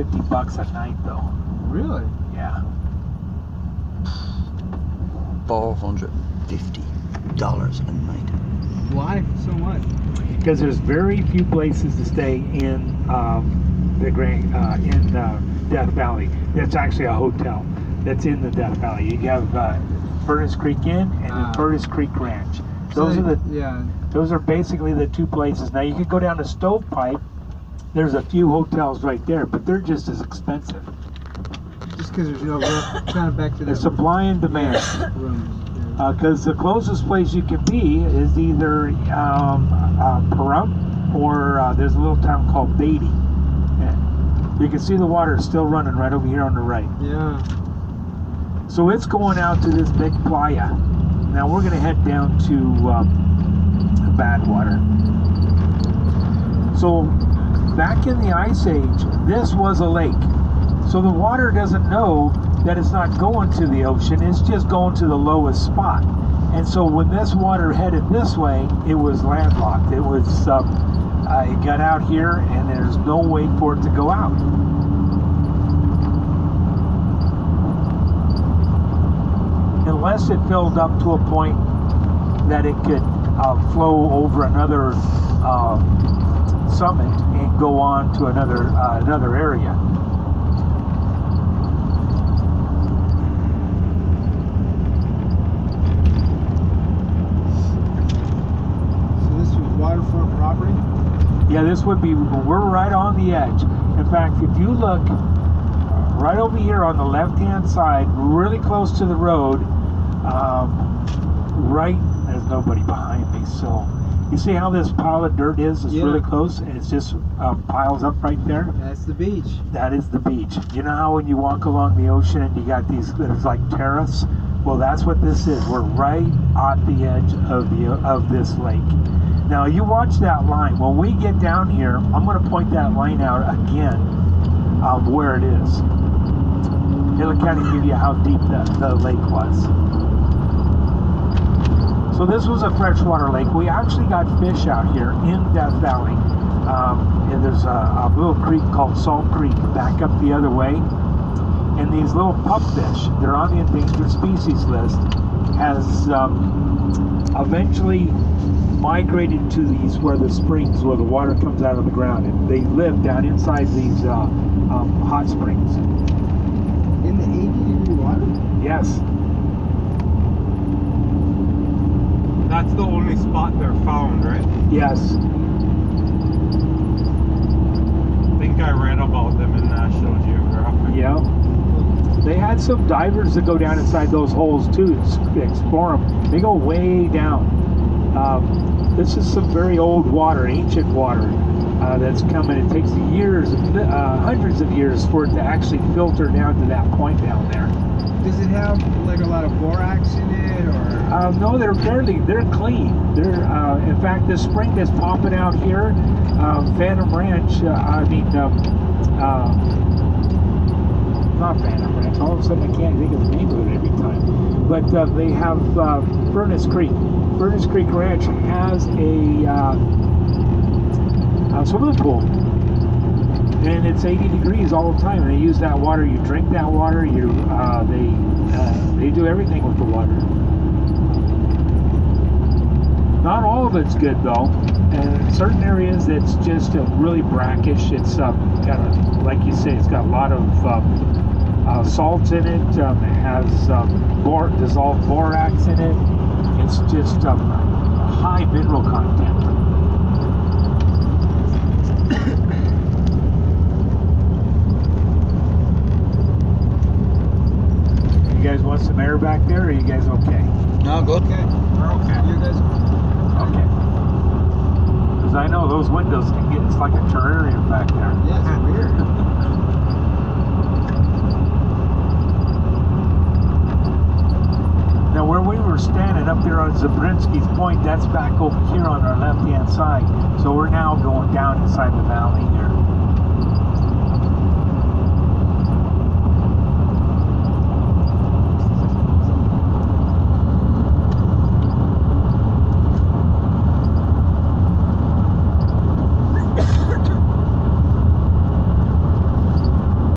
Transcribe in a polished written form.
$150 a night, though. Really? Yeah. $450 a night. Why so much? Because there's very few places to stay in Death Valley. That's actually a hotel that's in the Death Valley. You have Furnace Creek Inn and the Furnace Creek Ranch. Those Those are basically the two places. Now you could go down to Stovepipe. There's a few hotels right there, but they're just as expensive. Just because there's no kind of back to the supply and demand. Rooms. Because the closest place you can be is either Pahrump or there's a little town called Beatty. You can see the water is still running right over here on the right. Yeah. So it's going out to this big playa. Now we're going to head down to Badwater. So back in the Ice Age, this was a lake. So the water doesn't know that it's not going to the ocean, it's just going to the lowest spot. And so when this water headed this way, it was landlocked. It was, it got out here and there's no way for it to go out. Unless it filled up to a point that it could flow over another summit and go on to another area. Waterfront property? Yeah, this would be, we're right on the edge. In fact, if you look right over here on the left-hand side, really close to the road, right, there's nobody behind me, so you see how this pile of dirt is? It's really close, and it's just piles up right there. That's the beach. That is the beach. You know how when you walk along the ocean and you got these, there's like terrace? Well, that's what this is. We're right at the edge of this lake. Now you watch that line. When we get down here, I'm going to point that line out again where it is. It'll kind of give you how deep the lake was. So this was a freshwater lake. We actually got fish out here in Death Valley. And there's a little creek called Salt Creek back up the other way. And these little pupfish, they're on the endangered species list, has eventually migrated to these where the springs, where the water comes out of the ground, and they live down inside these hot springs. In the 80-degree water? Yes. That's the only spot they're found, right? Yes. I think I read about them in National Geographic. Yeah. They had some divers that go down inside those holes too to explore them. They go way down. This is some very old water, ancient water that's coming. It takes years, hundreds of years for it to actually filter down to that point down there. Does it have like a lot of borax in it, or? No, they're clean. They're, in fact, this spring that's popping out here, Phantom Ranch. Not Phantom Ranch. All of a sudden, I can't think of the name of it every time. But they have Furnace Creek. Furnace Creek Ranch has a swimming pool, and it's 80 degrees all the time. They use that water. You drink that water. They do everything with the water. Not all of it's good though. And in certain areas, it's just really brackish. It's got like you say, it's got a lot of salts in it. It has dissolved borax in it. It's just high mineral content. You guys want some air back there, or are you guys okay? No, go. Okay. We're okay. You guys? Okay. Because I know those windows can get, it's like a terrarium back there. Yeah, it's weird. Now where we were standing up there on Zabrinsky's Point, that's back over here on our left-hand side. So we're now going down inside the valley here.